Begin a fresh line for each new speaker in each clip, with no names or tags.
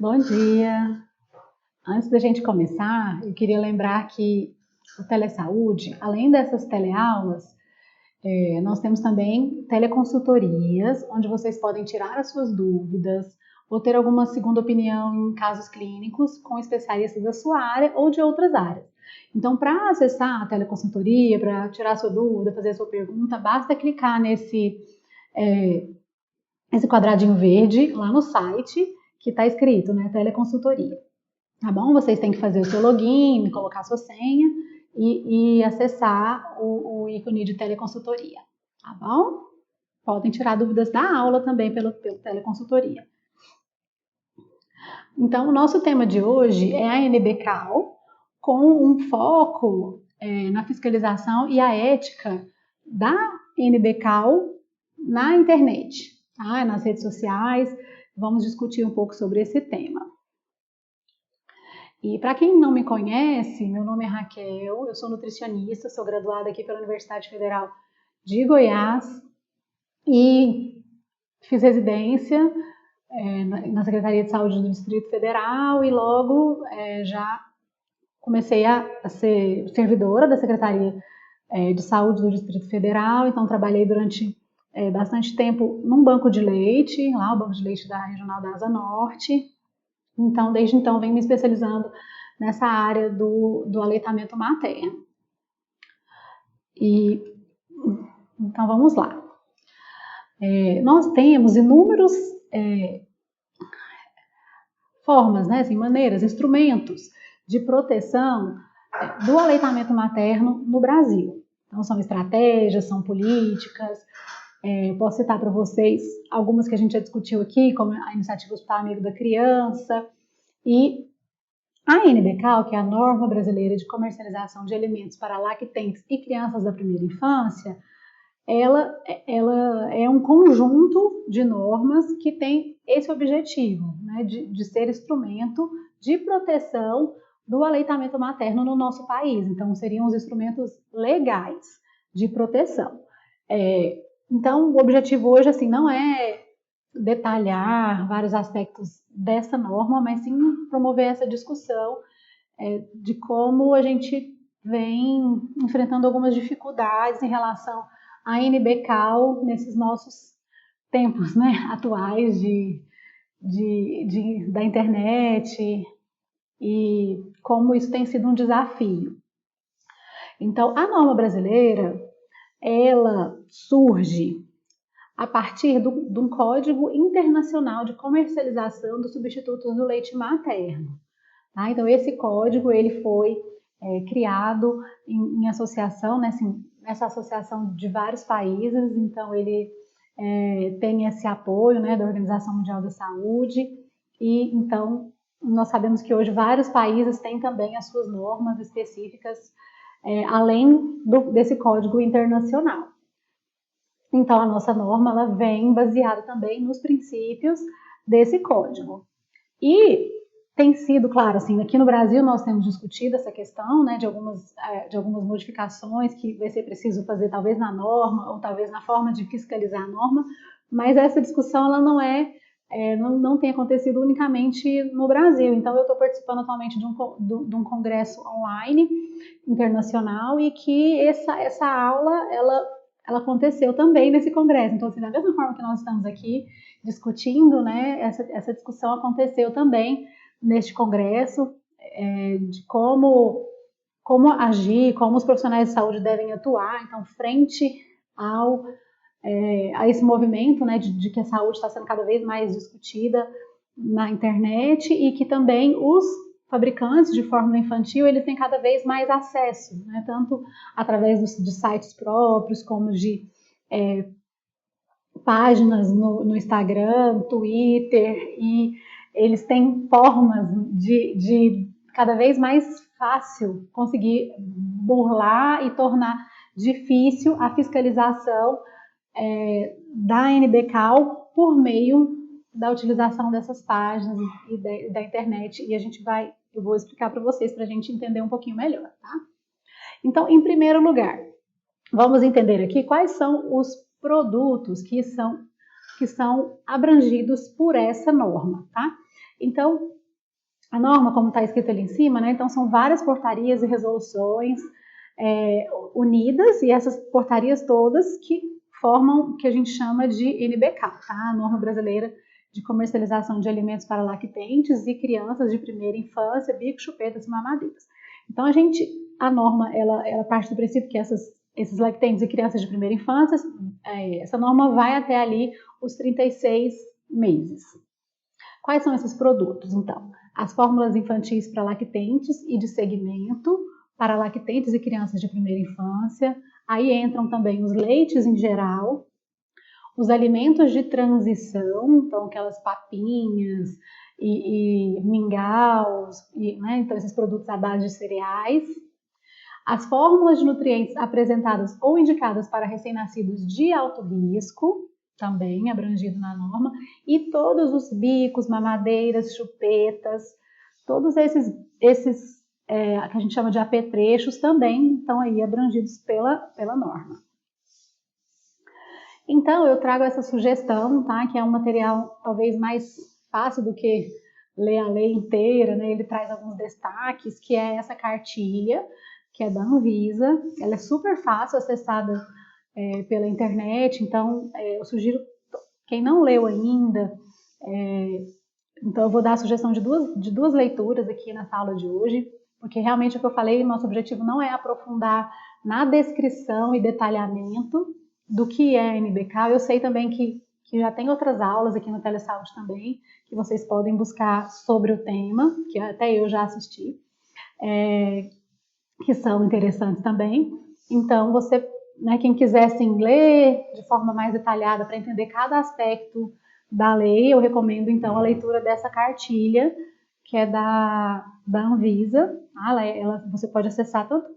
Bom dia! Antes da gente começar, eu queria lembrar que o Telesaúde, além dessas teleaulas, nós temos também teleconsultorias, onde vocês podem tirar as suas dúvidas ou ter alguma segunda opinião em casos clínicos com especialistas da sua área ou de outras áreas. Então, para acessar a teleconsultoria, para tirar a sua dúvida, fazer a sua pergunta, basta clicar esse quadradinho verde lá no site que está escrito, né, teleconsultoria. Tá bom? Vocês têm que fazer o seu login, colocar a sua senha e acessar o ícone de teleconsultoria. Tá bom? Podem tirar dúvidas da aula também pelo teleconsultoria. Então, o nosso tema de hoje é a NBCAL, com um foco na fiscalização e a ética da NBCAL na internet, tá? Nas redes sociais. Vamos discutir um pouco sobre esse tema. E para quem não me conhece, meu nome é Raquel, eu sou nutricionista, sou graduada aqui pela Universidade Federal de Goiás e fiz residência na Secretaria de Saúde do Distrito Federal e logo já comecei a ser servidora da Secretaria de Saúde do Distrito Federal, então trabalhei durante bastante tempo num banco de leite, lá o Banco de Leite da Regional da Asa Norte. Então, desde então, venho me especializando nessa área do aleitamento materno. Então, vamos lá. Nós temos inúmeras formas, né, assim, maneiras, instrumentos de proteção do aleitamento materno no Brasil. Então, são estratégias, são políticas. Posso citar para vocês algumas que a gente já discutiu aqui, como a Iniciativa Hospital Amigo da Criança, e a NBCAL, que é a Norma Brasileira de Comercialização de Alimentos para Lactentes e Crianças da Primeira Infância, ela é um conjunto de normas que tem esse objetivo, né, de ser instrumento de proteção do aleitamento materno no nosso país. Então, seriam os instrumentos legais de proteção. Então, o objetivo hoje, assim, não é detalhar vários aspectos dessa norma, mas sim promover essa discussão de como a gente vem enfrentando algumas dificuldades em relação à NBCAL nesses nossos tempos, né, atuais da internet e como isso tem sido um desafio. Então, a norma brasileira, ela surge a partir de um Código Internacional de Comercialização dos Substitutos do Leite Materno. Tá? Então, esse código ele foi criado em associação, nessa associação de vários países, então ele tem esse apoio, né, da Organização Mundial da Saúde, e então nós sabemos que hoje vários países têm também as suas normas específicas, além desse código internacional. Então, a nossa norma ela vem baseada também nos princípios desse código. E tem sido, claro, assim, aqui no Brasil nós temos discutido essa questão, né, de algumas modificações que vai ser preciso fazer talvez na norma ou talvez na forma de fiscalizar a norma, mas essa discussão ela não tem acontecido unicamente no Brasil. Então, eu estou participando atualmente de um congresso online internacional e que essa aula ela aconteceu também nesse congresso. Então, assim, da mesma forma que nós estamos aqui discutindo, né, essa discussão aconteceu também neste congresso, de como agir, como os profissionais de saúde devem atuar. Então, frente a esse movimento, né, de que a saúde está sendo cada vez mais discutida na internet e que também os fabricantes de fórmula infantil, eles têm cada vez mais acesso, né, tanto através de sites próprios, como de páginas no Instagram, Twitter, e eles têm formas de cada vez mais fácil conseguir burlar e tornar difícil a fiscalização da NBCAL por meio da utilização dessas páginas e da internet, e eu vou explicar para vocês para a gente entender um pouquinho melhor, tá? Então, em primeiro lugar, vamos entender aqui quais são os produtos que são que são abrangidos por essa norma, tá? Então, a norma, como está escrito ali em cima, né? Então são várias portarias e resoluções unidas, e essas portarias todas que formam o que a gente chama de NBK, tá? A Norma Brasileira de Comercialização de Alimentos para Lactentes e Crianças de Primeira Infância, bicos, chupetas e mamadeiras. Então a norma, ela parte do princípio que esses lactentes e crianças de primeira infância, essa norma vai até ali os 36 meses. Quais são esses produtos, então? As fórmulas infantis para lactentes e de segmento, para lactentes e crianças de primeira infância. Aí entram também os leites em geral, os alimentos de transição, então aquelas papinhas e mingaus, né? Então esses produtos à base de cereais. As fórmulas de nutrientes apresentadas ou indicadas para recém-nascidos de alto risco, também abrangido na norma, e todos os bicos, mamadeiras, chupetas, todos esses que a gente chama de apetrechos também estão aí abrangidos pela norma. Então, eu trago essa sugestão, tá? Que é um material talvez mais fácil do que ler a lei inteira, né? Ele traz alguns destaques, que é essa cartilha, que é da Anvisa. Ela é super fácil, acessada pela internet, então eu sugiro, quem não leu ainda, então eu vou dar a sugestão de duas leituras aqui nessa aula de hoje, porque realmente o que eu falei, nosso objetivo não é aprofundar na descrição e detalhamento do que é NBK. Eu sei também que já tem outras aulas aqui no Telesaúde também, que vocês podem buscar sobre o tema, que até eu já assisti, que são interessantes também. Então, você, né, quem quiser assim, ler de forma mais detalhada para entender cada aspecto da lei, eu recomendo então a leitura dessa cartilha, que é da Anvisa. Você pode acessar tanto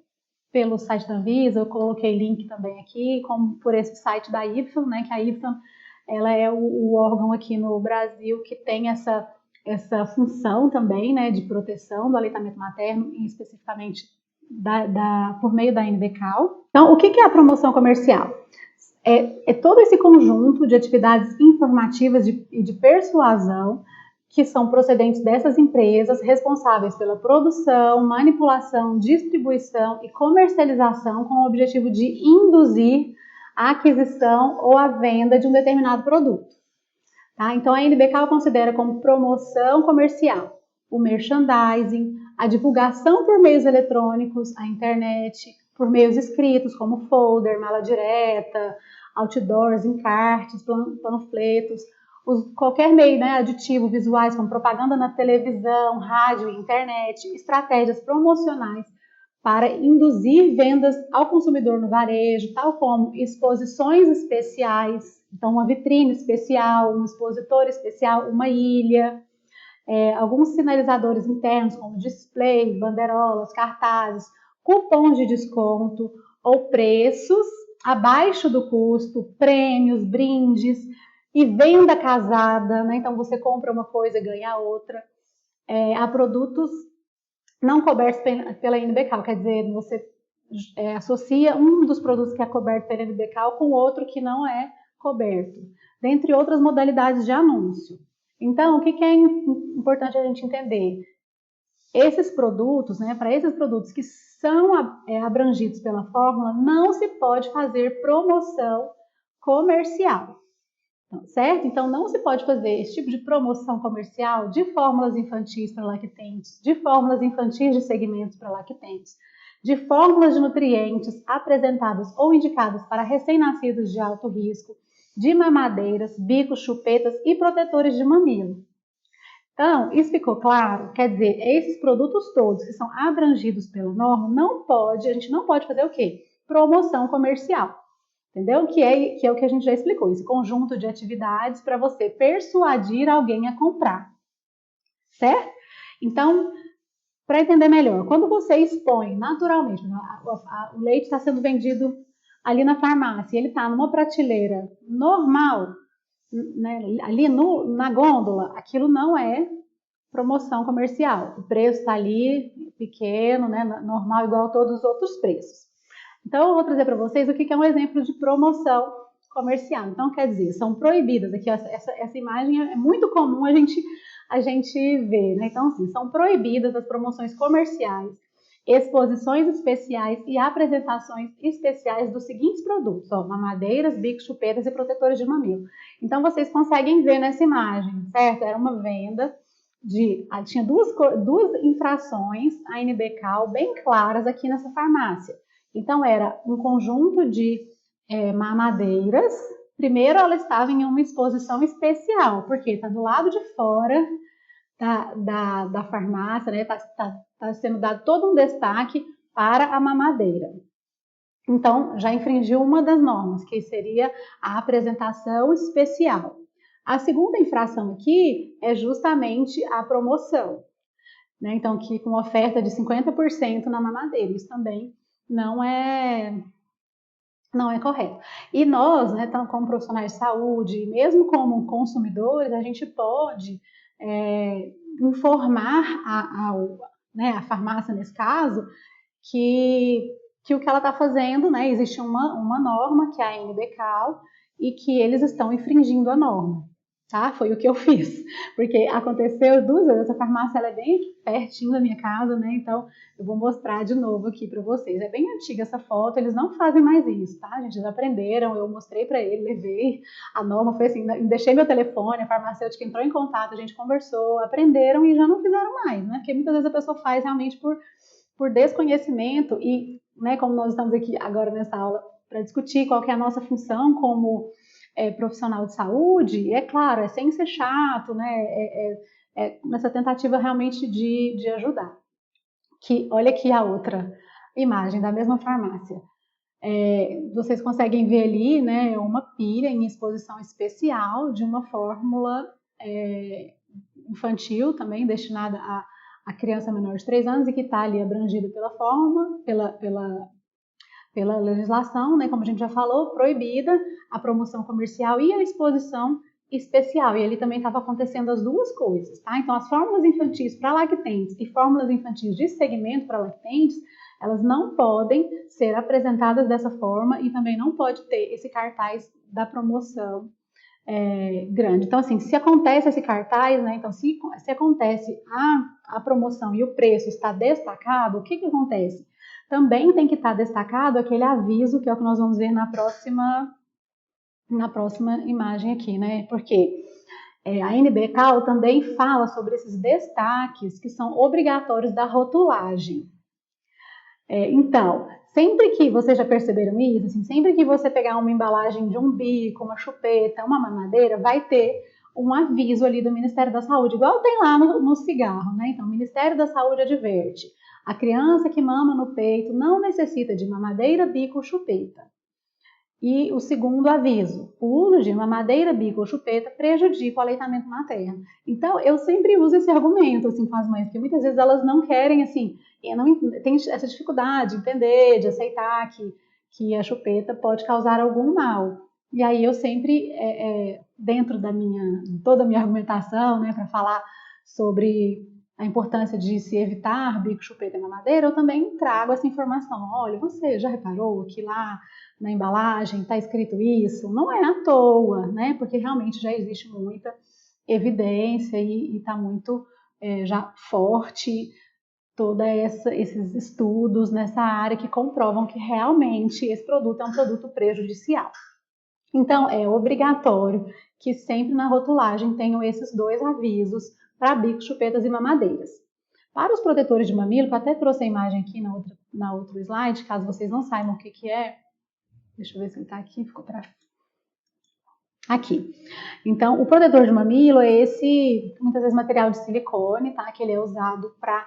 pelo site da Anvisa, eu coloquei link também aqui, como por esse site da IFAM, né, que a IFAM ela é o órgão aqui no Brasil que tem essa função também, né, de proteção do aleitamento materno, e especificamente por meio da NBCAL. Então, o que é a promoção comercial? É todo esse conjunto de atividades informativas e de persuasão que são procedentes dessas empresas responsáveis pela produção, manipulação, distribuição e comercialização com o objetivo de induzir a aquisição ou a venda de um determinado produto. Tá? Então, a NBCAL considera como promoção comercial o merchandising, a divulgação por meios eletrônicos, a internet, por meios escritos, como folder, mala direta, outdoors, encartes, panfletos, qualquer meio, né, aditivo, visuais, como propaganda na televisão, rádio e internet, estratégias promocionais para induzir vendas ao consumidor no varejo, tal como exposições especiais, então uma vitrine especial, um expositor especial, uma ilha, alguns sinalizadores internos como displays, bandeirolas, cartazes, cupons de desconto ou preços abaixo do custo, prêmios, brindes e venda casada, né? Então você compra uma coisa e ganha outra, a produtos não cobertos pela NBCAL, quer dizer, você associa um dos produtos que é coberto pela NBCAL com outro que não é coberto, dentre outras modalidades de anúncio. Então, o que é importante a gente entender? Esses produtos, né, para esses produtos que são abrangidos pela fórmula, não se pode fazer promoção comercial, certo? Então, não se pode fazer esse tipo de promoção comercial de fórmulas infantis para lactentes, de fórmulas infantis de segmentos para lactentes, de fórmulas de nutrientes apresentadas ou indicadas para recém-nascidos de alto risco, de mamadeiras, bicos, chupetas e protetores de mamilo. Então, isso ficou claro? Quer dizer, esses produtos todos que são abrangidos pela norma, a gente não pode fazer o quê? Promoção comercial, entendeu? Que é o que a gente já explicou, esse conjunto de atividades para você persuadir alguém a comprar, certo? Então, para entender melhor, quando você expõe naturalmente, o leite está sendo vendido ali na farmácia, ele está numa prateleira normal, né, ali na gôndola, aquilo não é promoção comercial. O preço está ali pequeno, né, normal, igual a todos os outros preços. Então, eu vou trazer para vocês o que é um exemplo de promoção comercial. Então, quer dizer, são proibidas, aqui essa imagem é muito comum a gente ver, né? Então, assim, são proibidas as promoções comerciais, exposições especiais e apresentações especiais dos seguintes produtos, ó, mamadeiras, bicos, chupetas e protetores de mamilo. Então, vocês conseguem ver nessa imagem, certo? Era uma venda tinha duas infrações ANBCAL bem claras aqui nessa farmácia. Então, era um conjunto de mamadeiras. Primeiro, ela estava em uma exposição especial, porque está do lado de fora da farmácia, né? Tá sendo dado todo um destaque para a mamadeira. Então, já infringiu uma das normas, que seria a apresentação especial. A segunda infração aqui é justamente a promoção, né? Então, que com oferta de 50% na mamadeira, isso também não é correto. E nós, né, como profissionais de saúde, mesmo como consumidores, a gente pode informar a farmácia, nesse caso, que o que ela está fazendo, né, existe uma norma, que é a ANBCAL, e que eles estão infringindo a norma. Tá? Foi o que eu fiz, porque aconteceu 2 vezes. Essa farmácia ela é bem aqui pertinho da minha casa, né? Então eu vou mostrar de novo aqui para vocês. É bem antiga essa foto, eles não fazem mais isso, tá? Gente, eles aprenderam, eu mostrei para ele, levei a norma, foi assim, deixei meu telefone, a farmacêutica entrou em contato, a gente conversou, aprenderam e já não fizeram mais, né? Porque muitas vezes a pessoa faz realmente por desconhecimento e, né, como nós estamos aqui agora nessa aula para discutir qual que é a nossa função como profissional de saúde, é claro, é sem ser chato, né? Nessa tentativa realmente de ajudar. Olha aqui a outra imagem da mesma farmácia. Vocês conseguem ver ali, né, uma pilha em exposição especial de uma fórmula infantil também, destinada a criança menor de 3 anos e que está ali abrangida pela legislação, né, como a gente já falou, proibida a promoção comercial e a exposição especial. E ali também estava acontecendo as duas coisas, tá? Então, as fórmulas infantis para lactentes e fórmulas infantis de segmento para lactentes, elas não podem ser apresentadas dessa forma e também não pode ter esse cartaz da promoção grande. Então, assim, se acontece esse cartaz, né? Então, se acontece a promoção e o preço está destacado, o que acontece? Também tem que estar destacado aquele aviso, que é o que nós vamos ver na próxima imagem aqui, né? Porque a ANBCAL também fala sobre esses destaques que são obrigatórios da rotulagem. Então, sempre que vocês já perceberam isso, assim, sempre que você pegar uma embalagem de um bico, uma chupeta, uma mamadeira, vai ter um aviso ali do Ministério da Saúde, igual tem lá no cigarro, né? Então, o Ministério da Saúde adverte: a criança que mama no peito não necessita de mamadeira, bico ou chupeta. E o segundo aviso: o uso de mamadeira, bico ou chupeta prejudica o aleitamento materno. Então, eu sempre uso esse argumento assim, com as mães, porque muitas vezes elas não querem, assim, tem essa dificuldade de entender, de aceitar que a chupeta pode causar algum mal. E aí eu sempre, dentro toda a minha argumentação, né, para falar sobre a importância de se evitar bico, chupeta e mamadeira, eu também trago essa informação. Olha, você já reparou que lá na embalagem está escrito isso? Não é à toa, né? Porque realmente já existe muita evidência e está muito já forte todos esses estudos nessa área que comprovam que realmente esse produto é um produto prejudicial. Então, é obrigatório que sempre na rotulagem tenham esses 2 avisos para bicos, chupetas e mamadeiras. Para os protetores de mamilo, que eu até trouxe a imagem aqui na outro slide, caso vocês não saibam o que é. Deixa eu ver se ele está aqui, ficou para aqui. Então, o protetor de mamilo é esse, muitas vezes, material de silicone, tá? Que ele é usado para,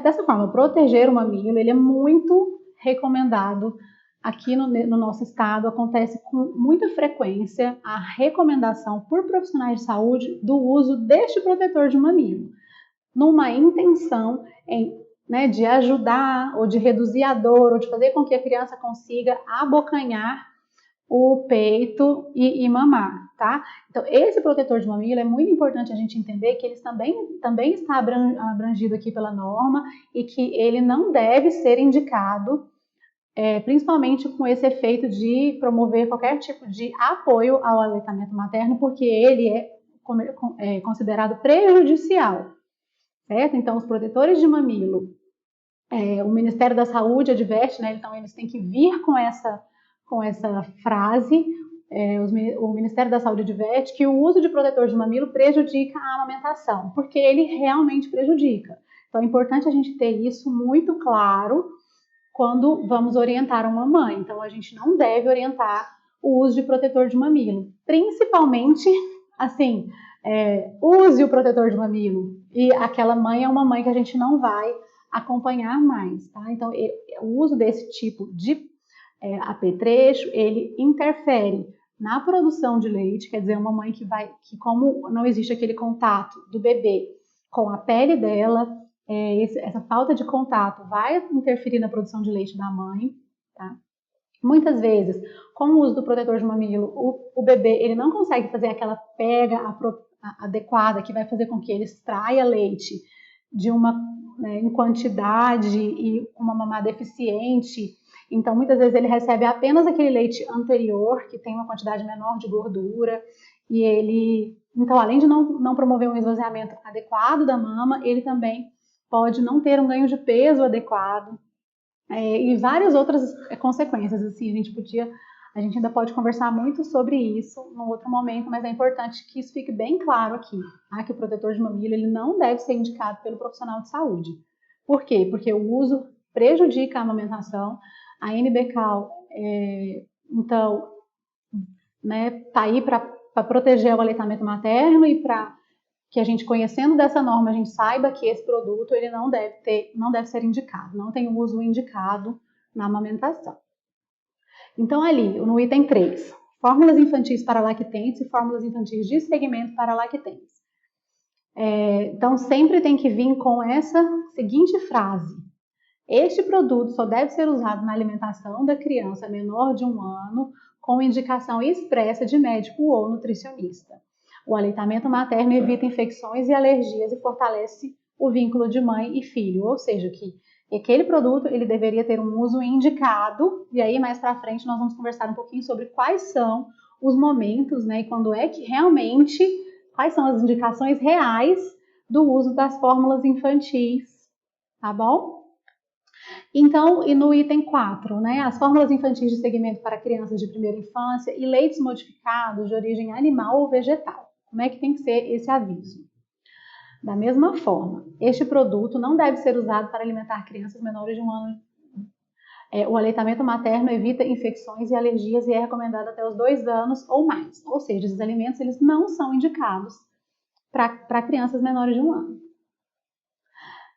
dessa forma, proteger o mamilo. Ele é muito recomendado. Aqui no nosso estado, acontece com muita frequência a recomendação por profissionais de saúde do uso deste protetor de mamilo, numa intenção de ajudar, ou de reduzir a dor, ou de fazer com que a criança consiga abocanhar o peito e mamar, tá? Então, esse protetor de mamilo é muito importante a gente entender que ele também está abrangido aqui pela norma e que ele não deve ser indicado principalmente com esse efeito de promover qualquer tipo de apoio ao aleitamento materno, porque ele é considerado prejudicial, certo? Então, os protetores de mamilo, o Ministério da Saúde adverte, né? Então eles têm que vir com essa frase. O Ministério da Saúde adverte que o uso de protetor de mamilo prejudica a amamentação, porque ele realmente prejudica. Então é importante a gente ter isso muito claro quando vamos orientar uma mãe. Então a gente não deve orientar o uso de protetor de mamilo, principalmente assim, use o protetor de mamilo e aquela mãe é uma mãe que a gente não vai acompanhar mais, tá? Então o uso desse tipo de apetrecho, ele interfere na produção de leite, quer dizer, uma mãe que como não existe aquele contato do bebê com a pele dela, essa falta de contato vai interferir na produção de leite da mãe, tá? Muitas vezes, com o uso do protetor de mamilo, o bebê ele não consegue fazer aquela pega adequada que vai fazer com que ele extraia leite em quantidade e uma mamada eficiente. Então, muitas vezes ele recebe apenas aquele leite anterior, que tem uma quantidade menor de gordura, e então, além de não promover um esvaziamento adequado da mama, ele também pode não ter um ganho de peso adequado, e várias outras consequências. Assim, a gente ainda pode conversar muito sobre isso num outro momento, mas é importante que isso fique bem claro aqui, tá? Que o protetor de mamilo ele não deve ser indicado pelo profissional de saúde. Por quê? Porque o uso prejudica a amamentação. A NBCAL, então, né, tá aí para proteger o aleitamento materno e para que a gente, conhecendo dessa norma, a gente saiba que esse produto ele não deve ser indicado, não tem uso indicado na amamentação. Então, ali, no item 3, fórmulas infantis para lactentes e fórmulas infantis de segmento para lactentes. Então, sempre tem que vir com essa seguinte frase: este produto só deve ser usado na alimentação da criança menor de 1 ano, com indicação expressa de médico ou nutricionista. O aleitamento materno evita infecções e alergias e fortalece o vínculo de mãe e filho, ou seja, que aquele produto ele deveria ter um uso indicado, e aí mais para frente nós vamos conversar um pouquinho sobre quais são os momentos, né, e quando é que realmente, quais são as indicações reais do uso das fórmulas infantis, tá bom? Então, e no item 4, né, as fórmulas infantis de segmento para crianças de primeira infância e leites modificados de origem animal ou vegetal. Como é que tem que ser esse aviso? Da mesma forma, este produto não deve ser usado para alimentar crianças menores de 1 ano. O aleitamento materno evita infecções e alergias e é recomendado até os 2 anos ou mais. Ou seja, esses alimentos eles não são indicados para crianças menores de 1 ano.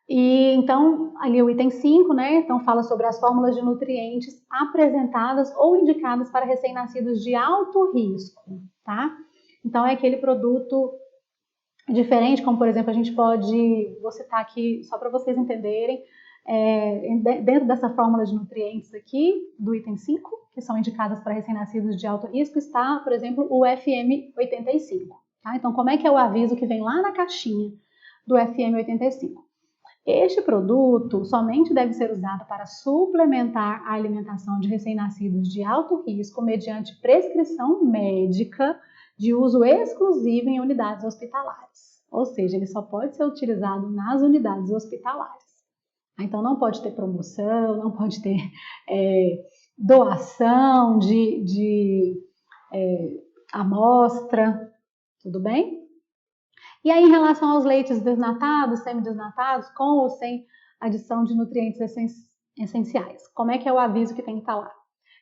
E então, ali o item 5, né? Então fala sobre as fórmulas de nutrientes apresentadas ou indicadas para recém-nascidos de alto risco, tá? Então é aquele produto diferente, como por exemplo, vou citar aqui só para vocês entenderem, dentro dessa fórmula de nutrientes aqui, do item 5, que são indicadas para recém-nascidos de alto risco, está, por exemplo, o FM85, tá? Então como é que é o aviso que vem lá na caixinha do FM85? Este produto somente deve ser usado para suplementar a alimentação de recém-nascidos de alto risco mediante prescrição médica de uso exclusivo em unidades hospitalares. Ou seja, ele só pode ser utilizado nas unidades hospitalares. Então não pode ter promoção, não pode ter doação de amostra, tudo bem? E aí, em relação aos leites desnatados, semidesnatados, com ou sem adição de nutrientes essenciais, como é que é o aviso que tem que estar lá?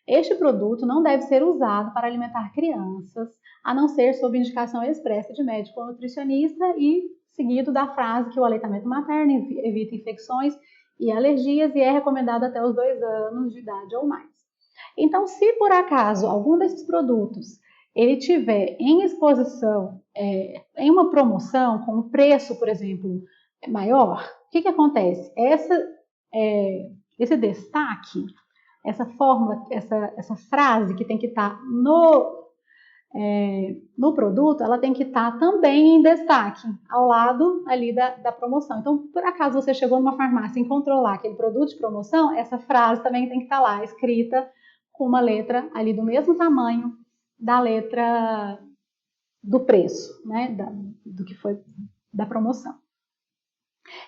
Este produto não deve ser usado para alimentar crianças, a não ser sob indicação expressa de médico ou nutricionista e seguido da frase que o aleitamento materno evita infecções e alergias e é recomendado até os 2 anos de idade ou mais. Então, se por acaso algum desses produtos ele tiver em exposição, em uma promoção, com um preço, por exemplo, maior, o que acontece? Esse destaque, essa fórmula, essa frase que tem que estar no produto, ela tem que estar também em destaque, ao lado ali da promoção. Então, por acaso você chegou numa farmácia e encontrou lá aquele produto de promoção, essa frase também tem que estar lá, escrita com uma letra ali do mesmo tamanho da letra do preço, né, do que foi da promoção.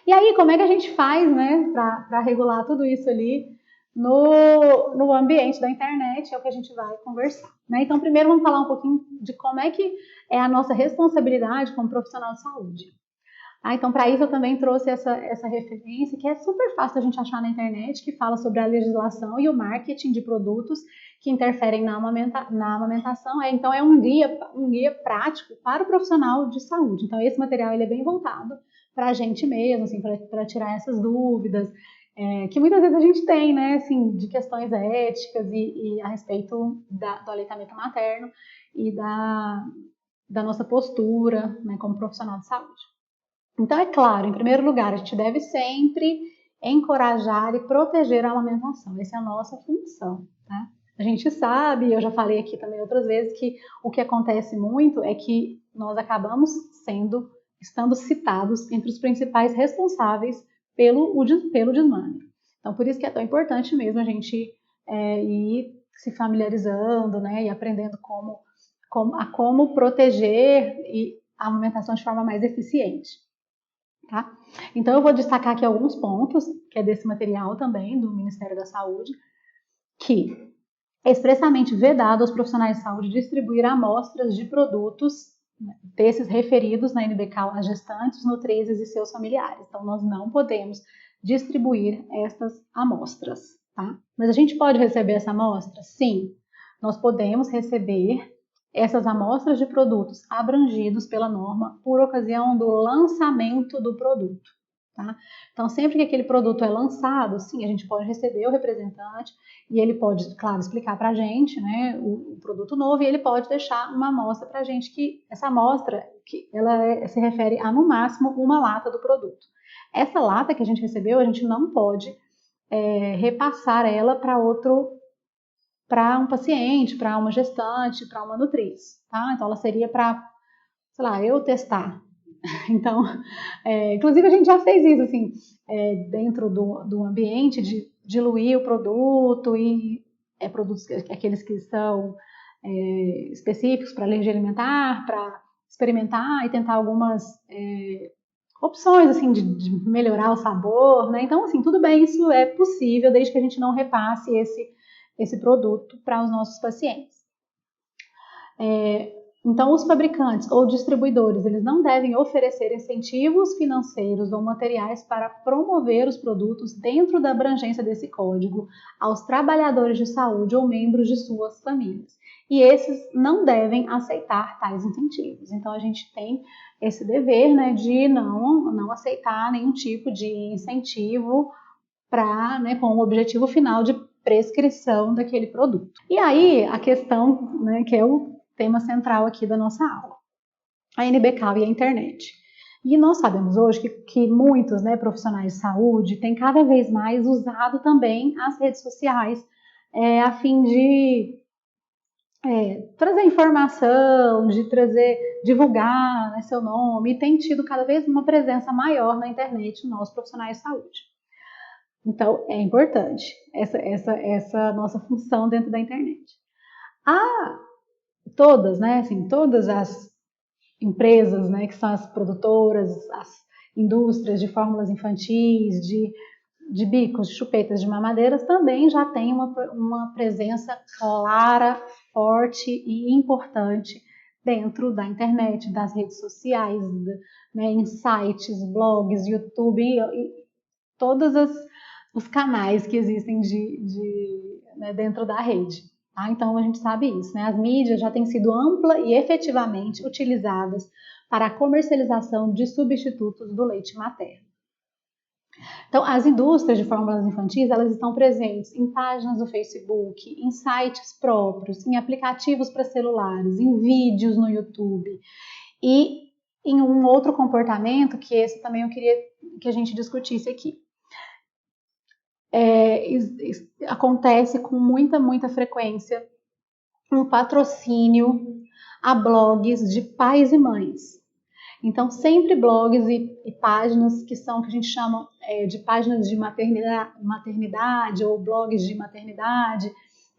E aí, como é que a gente faz, né, para regular tudo isso ali no ambiente da internet? É o que a gente vai conversar, né? Então, primeiro vamos falar um pouquinho de como é que é a nossa responsabilidade como profissional de saúde. Então, para isso eu também trouxe essa referência, que é super fácil a gente achar na internet, que fala sobre a legislação e o marketing de produtos que interferem na amamentação. Então, é um guia prático para o profissional de saúde. Então, esse material ele é bem voltado para a gente mesmo, assim, para tirar essas dúvidas, que muitas vezes a gente tem, né, assim, de questões éticas e a respeito do aleitamento materno e da nossa postura, né, como profissional de saúde. Então, é claro, em primeiro lugar, a gente deve sempre encorajar e proteger a amamentação. Essa é a nossa função, tá? A gente sabe, eu já falei aqui também outras vezes, que o que acontece muito é que nós acabamos estando citados entre os principais responsáveis pelo desmame. Então, por isso que é tão importante mesmo a gente ir se familiarizando, né, e aprendendo como proteger a amamentação de forma mais eficiente. Tá? Então, eu vou destacar aqui alguns pontos, que é desse material também, do Ministério da Saúde, que é expressamente vedado aos profissionais de saúde distribuir amostras de produtos desses referidos na NBK a gestantes, nutrizes e seus familiares. Então, nós não podemos distribuir estas amostras, tá? Mas a gente pode receber essa amostra? Sim, nós podemos receber essas amostras de produtos abrangidos pela norma por ocasião do lançamento do produto. Tá? Então, sempre que aquele produto é lançado, sim, a gente pode receber o representante e ele pode, claro, explicar para a gente, né, o produto novo, e ele pode deixar uma amostra para a gente, que essa amostra ela se refere a, no máximo, uma lata do produto. Essa lata que a gente recebeu, a gente não pode repassar ela para um paciente, para uma gestante, para uma nutriz, tá? Então, ela seria para, sei lá, eu testar. Então, inclusive a gente já fez isso, assim, dentro do ambiente, de diluir o produto e produtos, aqueles que são específicos para alergia alimentar, para experimentar e tentar algumas opções, assim, de melhorar o sabor, né? Então, assim, tudo bem, isso é possível, desde que a gente não repasse esse produto para os nossos pacientes. Então, os fabricantes ou distribuidores, eles não devem oferecer incentivos financeiros ou materiais para promover os produtos dentro da abrangência desse código aos trabalhadores de saúde ou membros de suas famílias. E esses não devem aceitar tais incentivos. Então, a gente tem esse dever, né, de não aceitar nenhum tipo de incentivo né, com o objetivo final de prescrição daquele produto. E aí, a questão, né, que é o tema central aqui da nossa aula, a NBK e a internet. E nós sabemos hoje que muitos, né, profissionais de saúde têm cada vez mais usado também as redes sociais a fim de trazer informação, de divulgar, né, seu nome, e tem tido cada vez uma presença maior na internet nós profissionais de saúde. Então, é importante essa nossa função dentro da internet. Todas, né, assim, todas as empresas, né, que são as produtoras, as indústrias de fórmulas infantis, de bicos, de chupetas, de mamadeiras, também já têm uma presença clara, forte e importante dentro da internet, das redes sociais, né, em sites, blogs, YouTube e todos os canais que existem né, dentro da rede. Tá? Então, a gente sabe isso. Né? As mídias já têm sido ampla e efetivamente utilizadas para a comercialização de substitutos do leite materno. Então, as indústrias de fórmulas infantis, elas estão presentes em páginas do Facebook, em sites próprios, em aplicativos para celulares, em vídeos no YouTube e em um outro comportamento que esse também eu queria que a gente discutisse aqui. Acontece com muita frequência um patrocínio a blogs de pais e mães. Então, sempre blogs e páginas que a gente chama de páginas de maternidade ou blogs de maternidade,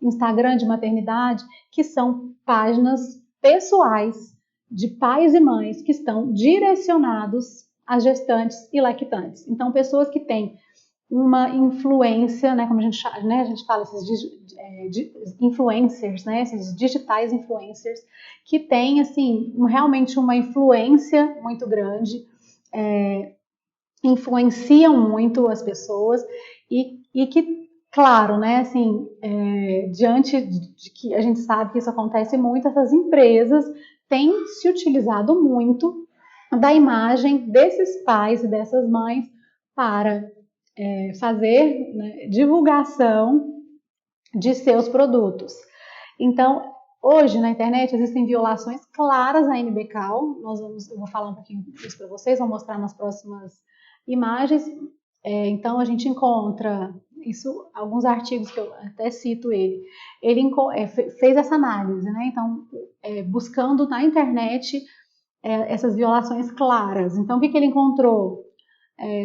Instagram de maternidade, que são páginas pessoais de pais e mães que estão direcionados às gestantes e lactantes. Então, pessoas que têm uma influência, né, como a gente fala, esses influencers, né, esses digitais influencers, que têm, assim, realmente uma influência muito grande, influenciam muito as pessoas e que, claro, né, assim, diante de que a gente sabe que isso acontece muito, essas empresas têm se utilizado muito da imagem desses pais e dessas mães para fazer, né, divulgação de seus produtos. Então, hoje na internet existem violações claras à NBCAL. Eu vou falar um pouquinho disso para vocês, vou mostrar nas próximas imagens. Então, a gente encontra isso, alguns artigos que eu até cito ele. Ele fez essa análise, né? Então, buscando na internet essas violações claras. Então, o que ele encontrou?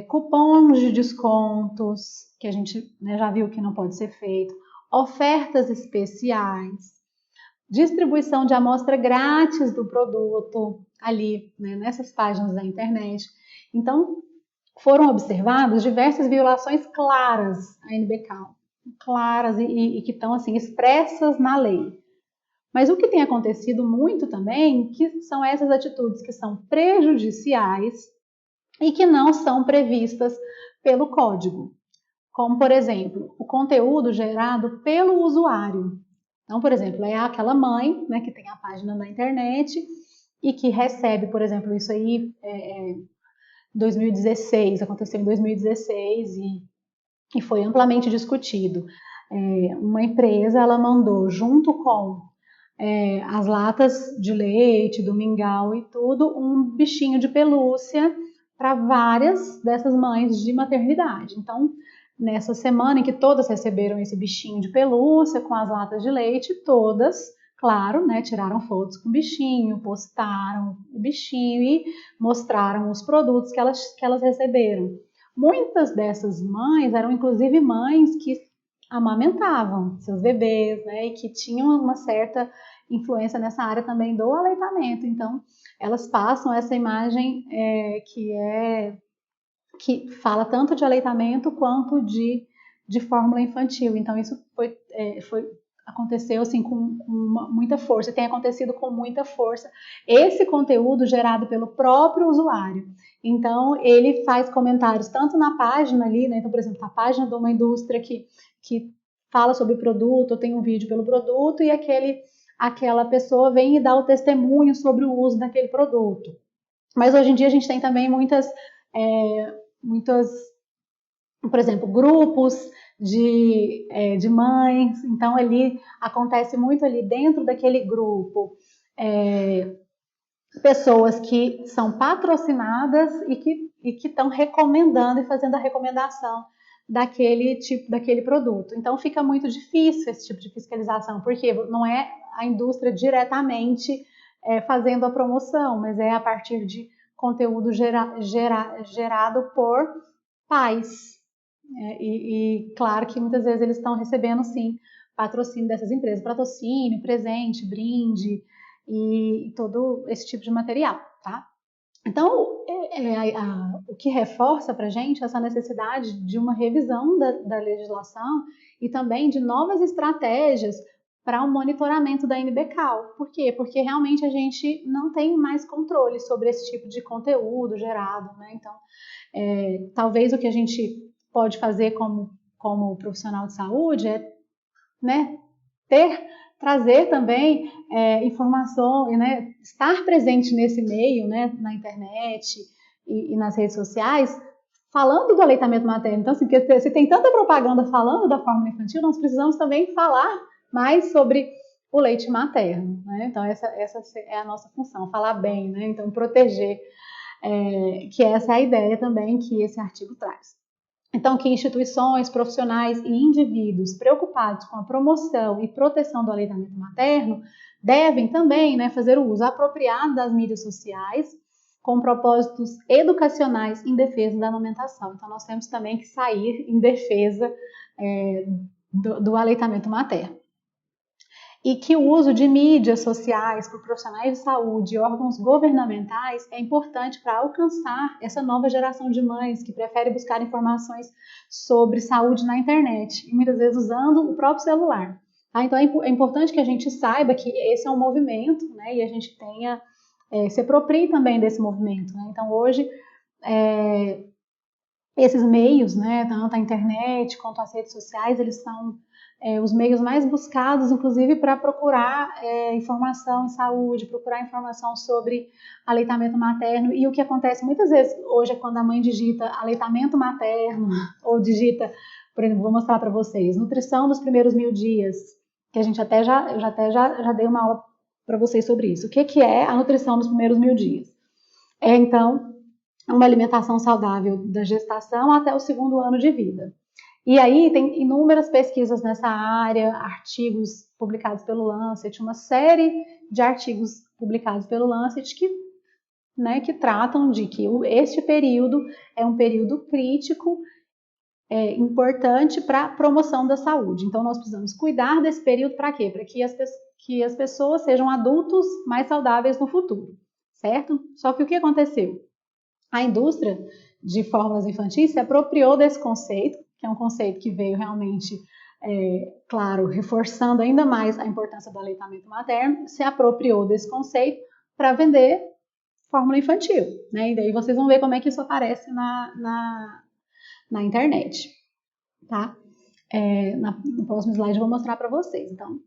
Cupons de descontos, que a gente, né, já viu que não pode ser feito, ofertas especiais, distribuição de amostra grátis do produto ali, né, nessas páginas da internet. Então, foram observadas diversas violações claras à NBCAL, claras e que estão assim expressas na lei. Mas o que tem acontecido muito também, que são essas atitudes que são prejudiciais e que não são previstas pelo código. Como, por exemplo, o conteúdo gerado pelo usuário. Então, por exemplo, é aquela mãe, né, que tem a página na internet e que recebe, por exemplo, isso aí 2016, aconteceu em 2016 e foi amplamente discutido. Uma empresa, ela mandou junto com as latas de leite, do mingau e tudo, um bichinho de pelúcia para várias dessas mães de maternidade. Então, nessa semana em que todas receberam esse bichinho de pelúcia com as latas de leite, todas, claro, né, tiraram fotos com o bichinho, postaram o bichinho e mostraram os produtos que elas receberam. Muitas dessas mães eram inclusive mães que amamentavam seus bebês, né, e que tinham uma certa influência nessa área também do aleitamento. Então, elas passam essa imagem que fala tanto de aleitamento quanto de fórmula infantil. Então, isso aconteceu assim com muita força, tem acontecido com muita força esse conteúdo gerado pelo próprio usuário. Então, ele faz comentários tanto na página ali, né? Então, por exemplo, a página de uma indústria que fala sobre o produto, ou tem um vídeo pelo produto, e aquela pessoa vem e dá o testemunho sobre o uso daquele produto. Mas hoje em dia a gente tem também muitas, por exemplo, grupos de mães. Então ali acontece muito ali dentro daquele grupo pessoas que são patrocinadas e que estão recomendando e fazendo a recomendação daquele produto. Então fica muito difícil esse tipo de fiscalização, porque não é a indústria diretamente fazendo a promoção, mas é a partir de conteúdo gerado por pais. E claro que muitas vezes eles estão recebendo, sim, patrocínio dessas empresas, patrocínio, presente, brinde e todo esse tipo de material, tá? Então, o que reforça para a gente essa necessidade de uma revisão da legislação e também de novas estratégias para o monitoramento da NBCAL. Por quê? Porque realmente a gente não tem mais controle sobre esse tipo de conteúdo gerado, né? Então, talvez o que a gente pode fazer como profissional de saúde é, né, trazer também informação, né, estar presente nesse meio, né, na internet e nas redes sociais, falando do aleitamento materno. Então, assim, porque se tem tanta propaganda falando da fórmula infantil, nós precisamos também falar mais sobre o leite materno, né? Então, essa é a nossa função, falar bem, né? Então, proteger, que essa é a ideia também que esse artigo traz. Então, que instituições, profissionais e indivíduos preocupados com a promoção e proteção do aleitamento materno devem também, né, fazer o uso apropriado das mídias sociais com propósitos educacionais em defesa da amamentação. Então, nós temos também que sair em defesa do aleitamento materno. E que o uso de mídias sociais por profissionais de saúde e órgãos governamentais é importante para alcançar essa nova geração de mães que prefere buscar informações sobre saúde na internet, e muitas vezes usando o próprio celular. Tá? Então é importante que a gente saiba que esse é um movimento, né, e a gente tenha, se aproprie também desse movimento. Né? Então hoje, esses meios, né, tanto a internet quanto as redes sociais, eles são os meios mais buscados, inclusive para procurar informação em saúde, procurar informação sobre aleitamento materno. E o que acontece muitas vezes hoje é quando a mãe digita aleitamento materno, ou digita, por exemplo, vou mostrar para vocês, nutrição dos primeiros 1000 dias, que a gente eu já dei uma aula para vocês sobre isso. O que é a nutrição dos primeiros 1000 dias? Então, uma alimentação saudável da gestação até o 2º ano de vida. E aí tem inúmeras pesquisas nessa área, artigos publicados pelo Lancet, uma série de artigos publicados pelo Lancet que tratam de que este período é um período crítico, importante para a promoção da saúde. Então nós precisamos cuidar desse período para quê? Para que as pessoas sejam adultos mais saudáveis no futuro, certo? Só que o que aconteceu? A indústria de fórmulas infantis se apropriou desse conceito, que é um conceito que veio realmente, claro, reforçando ainda mais a importância do aleitamento materno, se apropriou desse conceito para vender fórmula infantil, né? E daí vocês vão ver como é que isso aparece na internet, tá? No próximo slide eu vou mostrar para vocês. Então,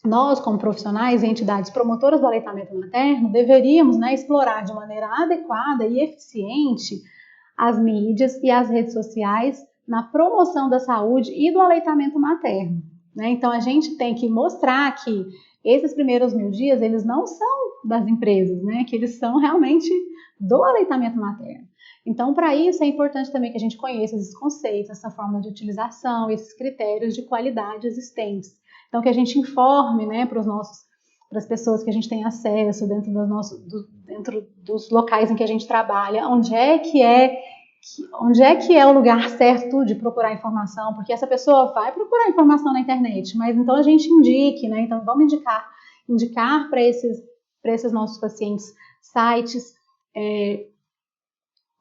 nós, como profissionais e entidades promotoras do aleitamento materno, deveríamos, né, explorar de maneira adequada e eficiente as mídias e as redes sociais na promoção da saúde e do aleitamento materno. Né? Então, a gente tem que mostrar que esses primeiros 1000 dias, eles não são das empresas, né? Que eles são realmente do aleitamento materno. Então, para isso, é importante também que a gente conheça esses conceitos, essa forma de utilização, esses critérios de qualidade existentes. Então, que a gente informe, né, para as pessoas que a gente tem acesso dentro dos locais em que a gente trabalha, onde é que é o lugar certo de procurar informação, porque essa pessoa vai procurar informação na internet, mas então a gente indique, né? Então vamos indicar para esses nossos pacientes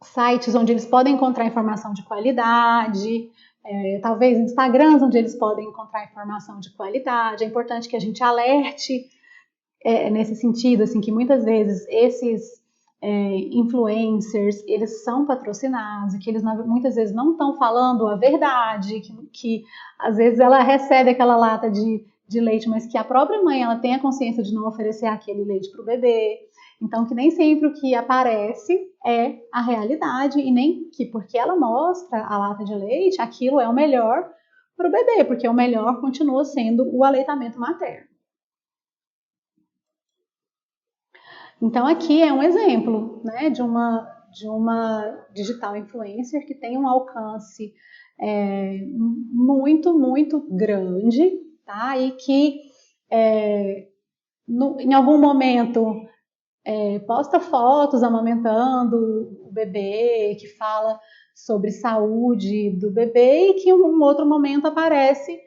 sites onde eles podem encontrar informação de qualidade, talvez Instagrams onde eles podem encontrar informação de qualidade. É importante que a gente alerte nesse sentido, assim, que muitas vezes esses influencers, eles são patrocinados e que eles muitas vezes não estão falando a verdade, que às vezes ela recebe aquela lata de leite, mas que a própria mãe ela tem a consciência de não oferecer aquele leite para o bebê. Então, que nem sempre o que aparece é a realidade e nem que porque ela mostra a lata de leite, aquilo é o melhor para o bebê, porque o melhor continua sendo o aleitamento materno. Então aqui é um exemplo, né, de uma digital influencer que tem um alcance muito, muito grande, tá? E que em algum momento posta fotos amamentando o bebê, que fala sobre saúde do bebê e que em um outro momento aparece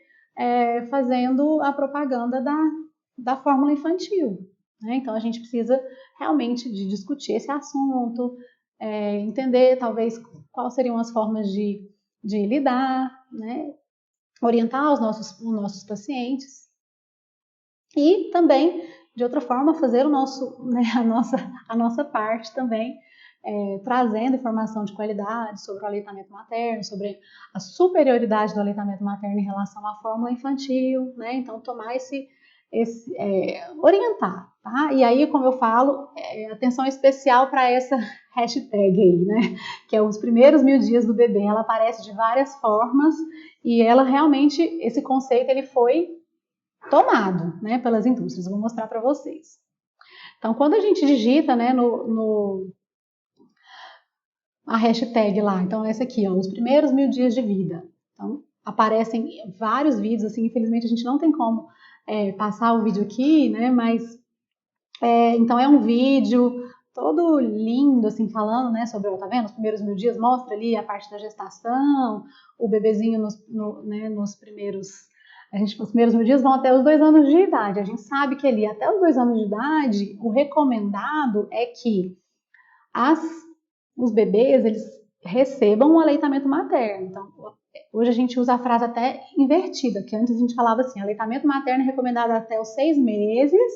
fazendo a propaganda da fórmula infantil. Né? Então a gente precisa realmente de discutir esse assunto, entender talvez quais seriam as formas de lidar, né? Orientar os nossos pacientes e também, de outra forma, fazer a nossa parte também, trazendo informação de qualidade sobre o aleitamento materno, sobre a superioridade do aleitamento materno em relação à fórmula infantil, né? Então tomar orientar, tá? E aí, como eu falo, atenção especial para essa hashtag aí, né? Que é os primeiros 1000 dias do bebê. Ela aparece de várias formas e ela realmente, esse conceito, ele foi tomado, né, pelas indústrias. Vou mostrar para vocês. Então, quando a gente digita, né, a hashtag lá, então essa aqui, ó, os primeiros 1000 dias de vida. Então, aparecem vários vídeos, assim, infelizmente a gente não tem como passar o vídeo aqui, né? Mas então é um vídeo todo lindo, assim, falando, né, sobre, tá vendo? Os primeiros 1000 dias, mostra ali a parte da gestação, o bebezinho nos primeiros. Os primeiros 1000 dias vão até os 2 anos de idade. A gente sabe que ali, até os 2 anos de idade, o recomendado é que os bebês, eles recebam o aleitamento materno. Então, hoje a gente usa a frase até invertida, que antes a gente falava assim, aleitamento materno é recomendado até os 6 meses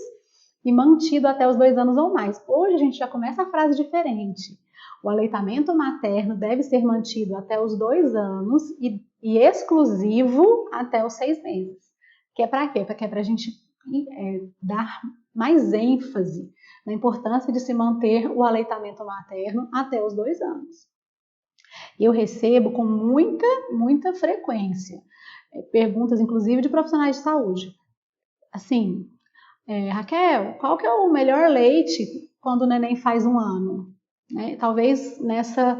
e mantido até os 2 anos ou mais. Hoje a gente já começa a frase diferente. O aleitamento materno deve ser mantido até os 2 anos e exclusivo até os 6 meses. Que é para quê? Que é para a gente dar mais ênfase na importância de se manter o aleitamento materno até os 2 anos. Eu recebo com muita frequência perguntas, inclusive, de profissionais de saúde. Assim, Raquel, qual que é o melhor leite quando o neném faz 1 ano? Talvez nessa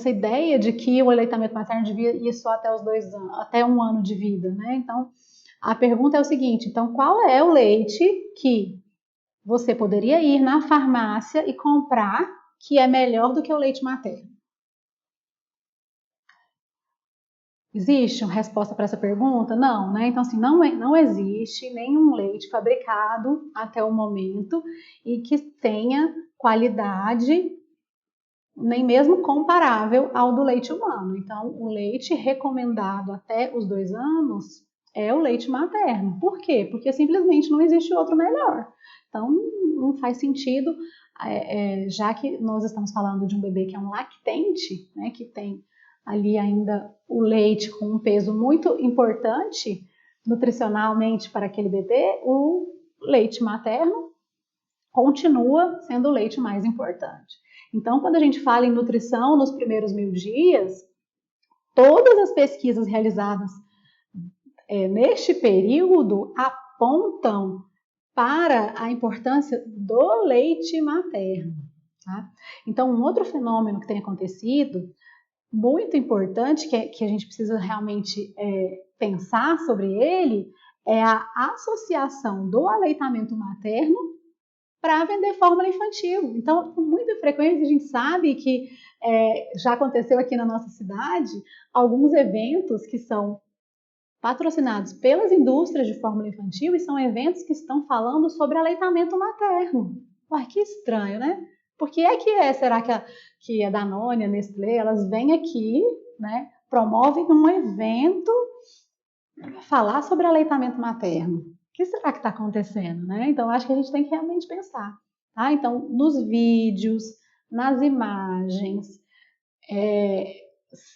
ideia de que o aleitamento materno devia ir só até os 2 anos, até 1 ano de vida, né? Então, a pergunta é o seguinte: então, qual é o leite que você poderia ir na farmácia e comprar que é melhor do que o leite materno? Existe uma resposta para essa pergunta? Não, né? Então, assim, não existe nenhum leite fabricado até o momento e que tenha qualidade nem mesmo comparável ao do leite humano. Então, o leite recomendado até os 2 anos é o leite materno. Por quê? Porque simplesmente não existe outro melhor. Então, não faz sentido, já que nós estamos falando de um bebê que é um lactente, né, que tem ali ainda o leite com um peso muito importante nutricionalmente para aquele bebê, o leite materno continua sendo o leite mais importante. Então, quando a gente fala em nutrição nos primeiros 1000 dias, todas as pesquisas realizadas neste período apontam para a importância do leite materno. Tá? Então, um outro fenômeno que tem acontecido, muito importante, que a gente precisa realmente pensar sobre ele, é a associação do aleitamento materno para vender fórmula infantil. Então, com muita frequência, a gente sabe que já aconteceu aqui na nossa cidade alguns eventos que são patrocinados pelas indústrias de fórmula infantil e são eventos que estão falando sobre aleitamento materno. Ué, que estranho, né? Por que será que a Danone, a Nestlé, elas vêm aqui, né, promovem um evento para falar sobre aleitamento materno? O que será que está acontecendo, né? Então, acho que a gente tem que realmente pensar, tá? Então, nos vídeos, nas imagens,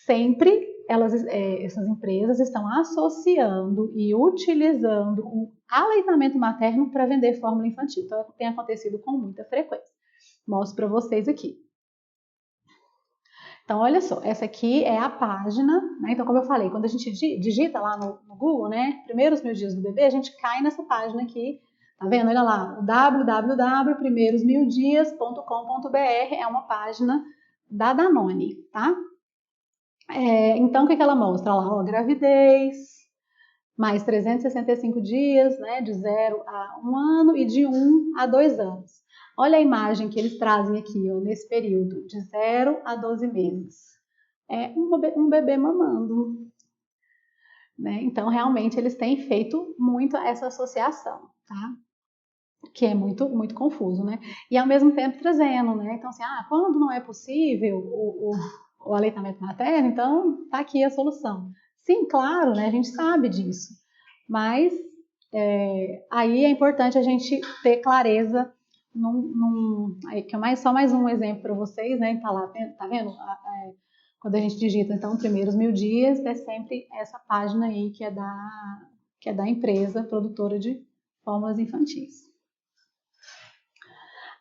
sempre essas empresas estão associando e utilizando o aleitamento materno para vender fórmula infantil. Então, tem acontecido com muita frequência. Mostro para vocês aqui. Então, olha só, essa aqui é a página, né? Então, como eu falei, quando a gente digita lá no Google, né, primeiros 1000 dias do bebê, a gente cai nessa página aqui, tá vendo? Olha lá, www.primeirosmildias.com.br é uma página da Danone, tá? Então, o que ela mostra lá? Ó, gravidez, mais 365 dias, né, de 0 a 1 ano e de 1 a 2 anos. Olha a imagem que eles trazem aqui, ó, nesse período, de 0 a 12 meses. É um bebê mamando. Né? Então, realmente, eles têm feito muito essa associação, tá? Que é muito confuso, né? E, ao mesmo tempo, trazendo, né? Então, assim, quando não é possível o aleitamento materno, então tá aqui a solução. Sim, claro, né? A gente sabe disso. Mas aí é importante a gente ter clareza só mais um exemplo para vocês, né? Tá lá, tá vendo? Quando a gente digita, então, primeiros 1000 dias, é sempre essa página aí que é da empresa produtora de fórmulas infantis.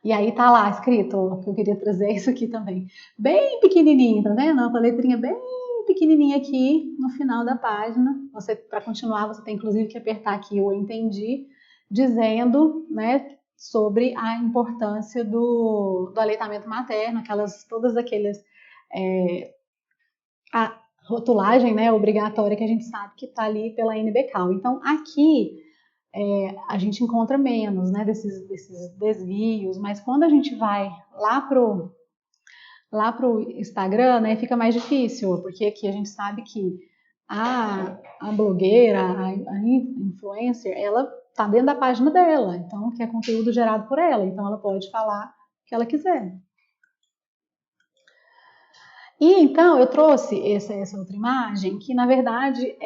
E aí tá lá escrito, que eu queria trazer isso aqui também, bem pequenininho, tá vendo? Com a letrinha bem pequenininha aqui no final da página. Para continuar, você tem inclusive que apertar aqui o entendi, dizendo, né, sobre a importância do aleitamento materno, todas aquelas rotulagem, né, obrigatória que a gente sabe que está ali pela NBCAL. Então, aqui a gente encontra menos, né, desses desvios, mas quando a gente vai lá pro Instagram, né, fica mais difícil, porque aqui a gente sabe que a blogueira, a influencer, ela tá dentro da página dela, então que é conteúdo gerado por ela, então ela pode falar o que ela quiser. E então eu trouxe essa outra imagem que na verdade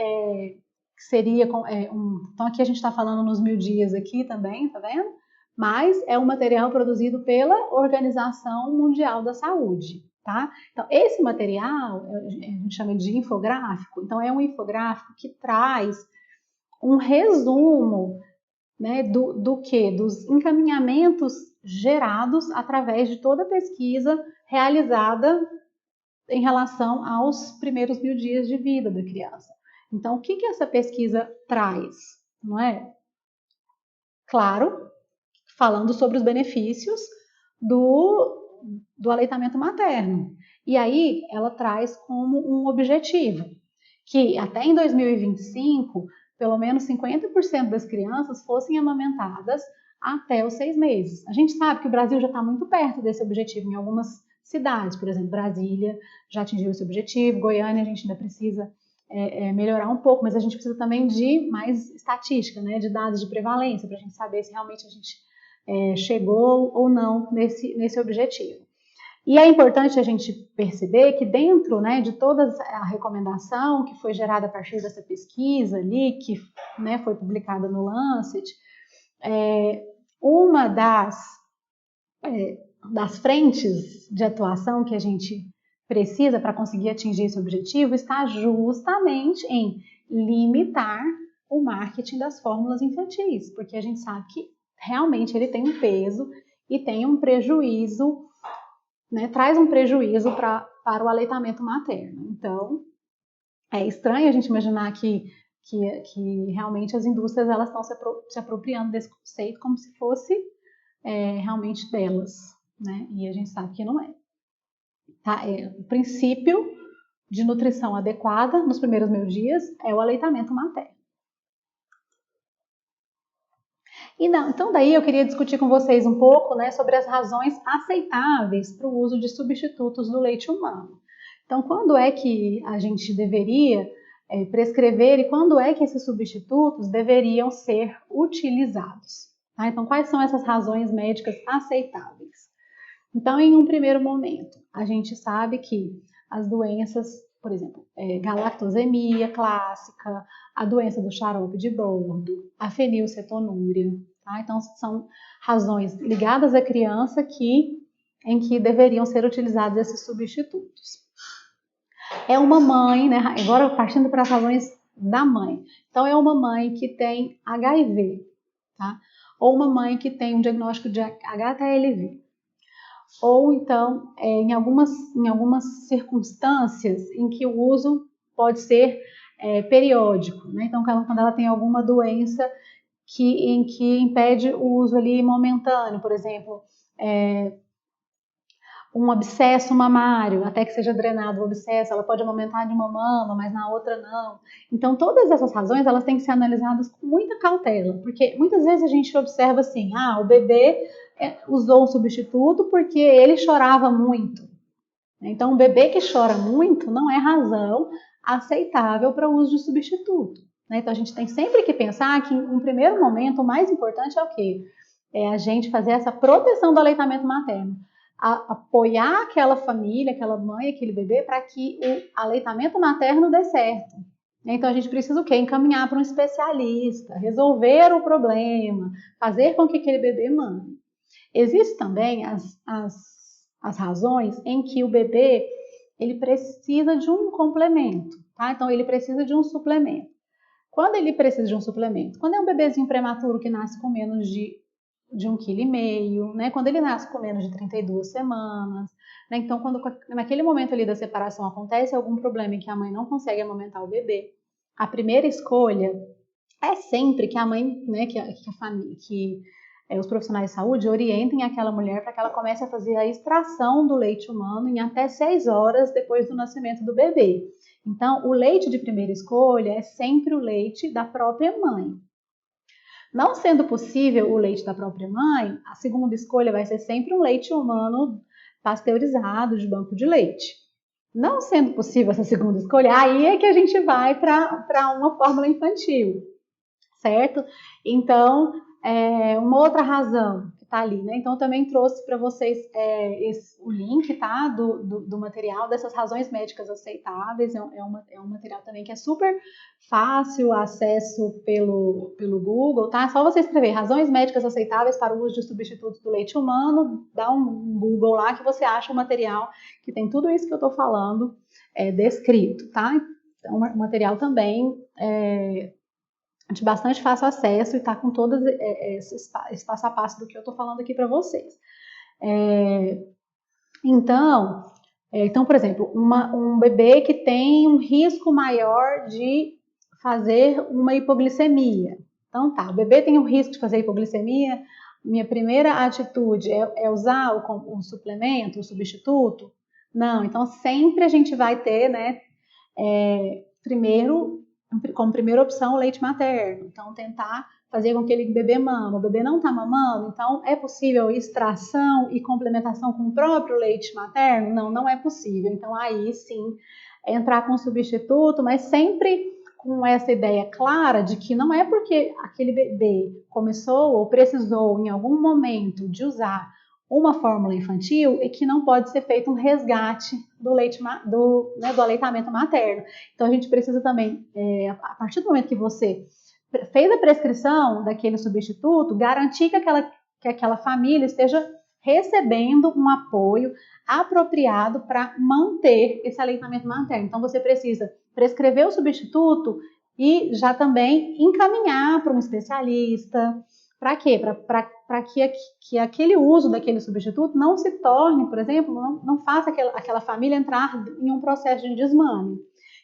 seria então aqui a gente está falando nos 1000 dias aqui também, tá vendo? Mas é um material produzido pela Organização Mundial da Saúde, tá? Então esse material a gente chama de infográfico. Então é um infográfico que traz um resumo, né, do que? Dos encaminhamentos gerados através de toda a pesquisa realizada em relação aos primeiros 1000 dias de vida da criança. Então, o que essa pesquisa traz? Não é? Claro, falando sobre os benefícios do aleitamento materno. E aí, ela traz como um objetivo que até em 2025, pelo menos 50% das crianças fossem amamentadas até os 6 meses. A gente sabe que o Brasil já está muito perto desse objetivo em algumas cidades, por exemplo, Brasília já atingiu esse objetivo, Goiânia a gente ainda precisa melhorar um pouco, mas a gente precisa também de mais estatística, né, de dados de prevalência, para a gente saber se realmente a gente chegou ou não nesse objetivo. E é importante a gente perceber que dentro, né, de toda a recomendação que foi gerada a partir dessa pesquisa ali, que, né, foi publicada no Lancet, uma das frentes de atuação que a gente precisa para conseguir atingir esse objetivo está justamente em limitar o marketing das fórmulas infantis, porque a gente sabe que realmente ele tem um peso e tem um prejuízo, né, traz um prejuízo para o aleitamento materno. Então, é estranho a gente imaginar que realmente as indústrias elas estão se apropriando desse conceito como se fosse realmente delas, né? E a gente sabe que não é. Tá? O princípio de nutrição adequada nos primeiros 1000 dias é o aleitamento materno. Então daí eu queria discutir com vocês um pouco, né, sobre as razões aceitáveis para o uso de substitutos do leite humano. Então, quando é que a gente deveria prescrever e quando é que esses substitutos deveriam ser utilizados? Tá? Então, quais são essas razões médicas aceitáveis? Então, em um primeiro momento, a gente sabe que as doenças, por exemplo, galactosemia clássica, a doença do xarope de bordo, a fenilcetonúria, tá? Então, são razões ligadas à criança em que deveriam ser utilizados esses substitutos. É uma mãe, né? Agora partindo para as razões da mãe. Então, é uma mãe que tem HIV, tá? Ou uma mãe que tem um diagnóstico de HTLV. Ou então, em algumas circunstâncias em que o uso pode ser periódico, né? Então, quando ela tem alguma doença em que impede o uso ali momentâneo, por exemplo, um abscesso mamário, até que seja drenado o abscesso, ela pode amamentar de uma mama, mas na outra não. Então, todas essas razões, elas têm que ser analisadas com muita cautela, porque muitas vezes a gente observa assim, o bebê usou um substituto porque ele chorava muito. Então, um bebê que chora muito não é razão aceitável para o uso de substituto. Então, a gente tem sempre que pensar que, em um primeiro momento, o mais importante é o quê? É a gente fazer essa proteção do aleitamento materno. Apoiar aquela família, aquela mãe, aquele bebê, para que o aleitamento materno dê certo. Então, a gente precisa o quê? Encaminhar para um especialista, resolver o problema, fazer com que aquele bebê mame. Existem também as razões em que o bebê ele precisa de um complemento, tá? Então, ele precisa de um suplemento. Quando ele precisa de um suplemento? Quando é um bebezinho prematuro que nasce com menos de 1,5 kg, né? Quando ele nasce com menos de 32 semanas, né? Então, quando naquele momento ali da separação acontece algum problema em que a mãe não consegue amamentar o bebê, a primeira escolha é sempre que a mãe, né, que a família, os profissionais de saúde orientem aquela mulher para que ela comece a fazer a extração do leite humano em até 6 horas depois do nascimento do bebê. Então, o leite de primeira escolha é sempre o leite da própria mãe. Não sendo possível o leite da própria mãe, a segunda escolha vai ser sempre um leite humano pasteurizado de banco de leite. Não sendo possível essa segunda escolha, aí é que a gente vai para uma fórmula infantil, certo? Então, uma outra razão que está ali, né? Então, eu também trouxe para vocês o link, tá? Do material, dessas razões médicas aceitáveis. É um material também que é super fácil acesso pelo Google, tá? É só você escrever razões médicas aceitáveis para o uso de substitutos do leite humano, dá um Google lá que você acha um material que tem tudo isso que eu estou falando descrito, tá? Então, o material também de bastante fácil acesso e está com todos esse passo a passo do que eu estou falando aqui para vocês. Então, por exemplo, um bebê que tem um risco maior de fazer uma hipoglicemia. Então tá, o bebê tem um risco de fazer hipoglicemia, minha primeira atitude é usar o suplemento, o substituto? Não, então sempre a gente vai ter, né, como primeira opção, o leite materno. Então, tentar fazer com que aquele bebê mama. O bebê não está mamando, então é possível extração e complementação com o próprio leite materno? Não, não é possível. Então, aí sim, entrar com substituto, mas sempre com essa ideia clara de que não é porque aquele bebê começou ou precisou em algum momento de usar uma fórmula infantil e que não pode ser feito um resgate do leite do aleitamento materno. Então a gente precisa também, a partir do momento que você fez a prescrição daquele substituto, garantir que aquela família esteja recebendo um apoio apropriado para manter esse aleitamento materno. Então você precisa prescrever o substituto e já também encaminhar para um especialista. Para quê? Para que aquele uso daquele substituto não se torne, por exemplo, não faça aquela família entrar em um processo de desmame,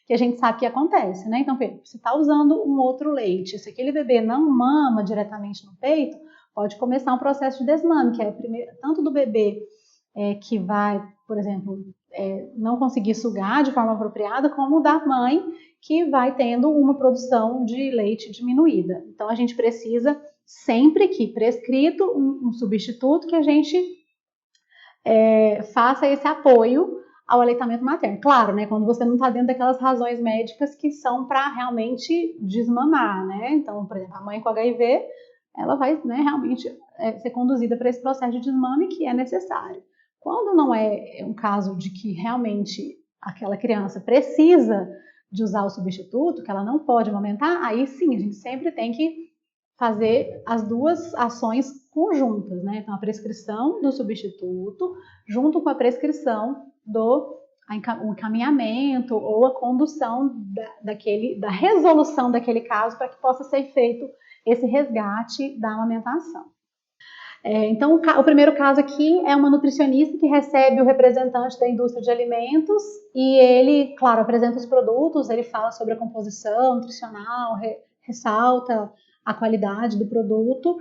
que a gente sabe que acontece, né? Então, se está usando um outro leite, se aquele bebê não mama diretamente no peito, pode começar um processo de desmame, que é tanto do bebê que vai, por exemplo, não conseguir sugar de forma apropriada, como da mãe que vai tendo uma produção de leite diminuída. Então, a gente precisa sempre que prescrito um substituto que a gente faça esse apoio ao aleitamento materno. Claro, né, quando você não está dentro daquelas razões médicas que são para realmente desmamar, né? Então, por exemplo, a mãe com HIV, ela vai, né, realmente ser conduzida para esse processo de desmame que é necessário. Quando não é um caso de que realmente aquela criança precisa de usar o substituto, que ela não pode amamentar, aí sim, a gente sempre tem que fazer as duas ações conjuntas, né? Então, a prescrição do substituto junto com a prescrição do encaminhamento ou a condução da resolução daquele caso para que possa ser feito esse resgate da amamentação. Então, o primeiro caso aqui é uma nutricionista que recebe o representante da indústria de alimentos e ele, claro, apresenta os produtos, ele fala sobre a composição nutricional, ressalta a qualidade do produto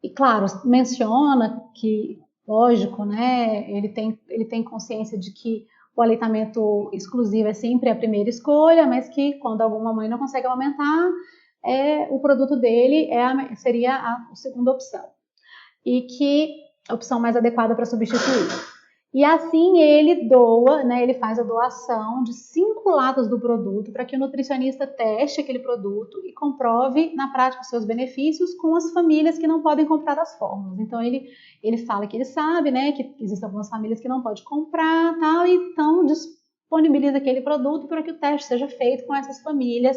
e, claro, menciona que, lógico, né, ele tem consciência de que o aleitamento exclusivo é sempre a primeira escolha, mas que quando alguma mãe não consegue amamentar, o produto dele seria a segunda opção e que a opção mais adequada para substituir. E assim ele doa, né, ele faz a doação de 5 latas do produto para que o nutricionista teste aquele produto e comprove na prática os seus benefícios com as famílias que não podem comprar as fórmulas. Então ele fala que ele sabe, né, que existem algumas famílias que não podem comprar, tal, e então disponibiliza aquele produto para que o teste seja feito com essas famílias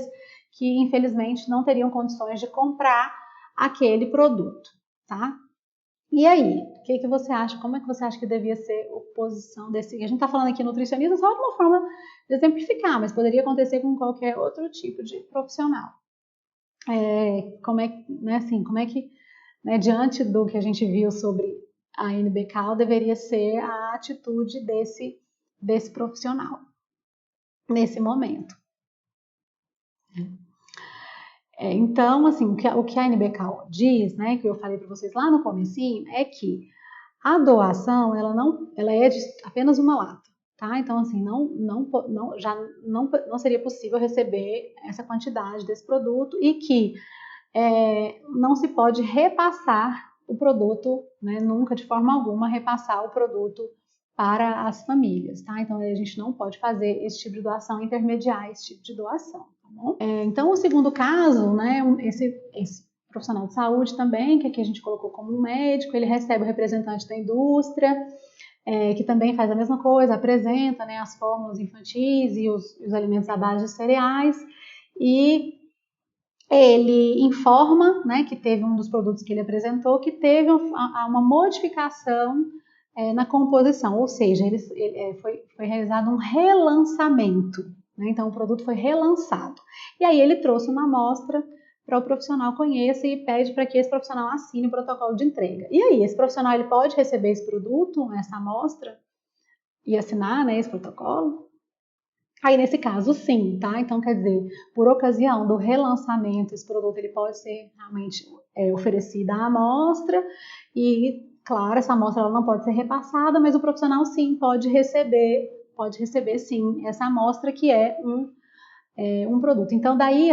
que infelizmente não teriam condições de comprar aquele produto, tá? E aí, o que você acha? Como é que você acha que devia ser a posição desse? A gente está falando aqui nutricionista só de uma forma de exemplificar, mas poderia acontecer com qualquer outro tipo de profissional. Como é que, né, diante do que a gente viu sobre a NBCal, deveria ser a atitude desse profissional nesse momento? Então, assim, o que a NBK diz, né, que eu falei para vocês lá no comecinho, é que a doação, ela é de apenas uma lata, tá? Então, assim, não seria possível receber essa quantidade desse produto e que não se pode repassar o produto, né, nunca de forma alguma repassar o produto para as famílias, tá? Então a gente não pode fazer esse tipo de doação, intermediar esse tipo de doação, tá bom? Então o segundo caso, né, esse profissional de saúde também, que aqui a gente colocou como um médico, ele recebe o representante da indústria, que também faz a mesma coisa, apresenta, né, as fórmulas infantis e os alimentos à base de cereais, e ele informa, né, que teve um dos produtos que ele apresentou, que teve uma modificação na composição, ou seja, foi realizado um relançamento, né, então o produto foi relançado. E aí ele trouxe uma amostra para o profissional conhecer e pede para que esse profissional assine o protocolo de entrega. E aí, esse profissional ele pode receber esse produto, essa amostra, e assinar, né, esse protocolo? Aí, nesse caso, sim, tá? Então, quer dizer, por ocasião do relançamento, esse produto ele pode ser realmente oferecido à amostra e, claro, essa amostra ela não pode ser repassada, mas o profissional, sim, pode receber sim, essa amostra que é um produto. Então, daí,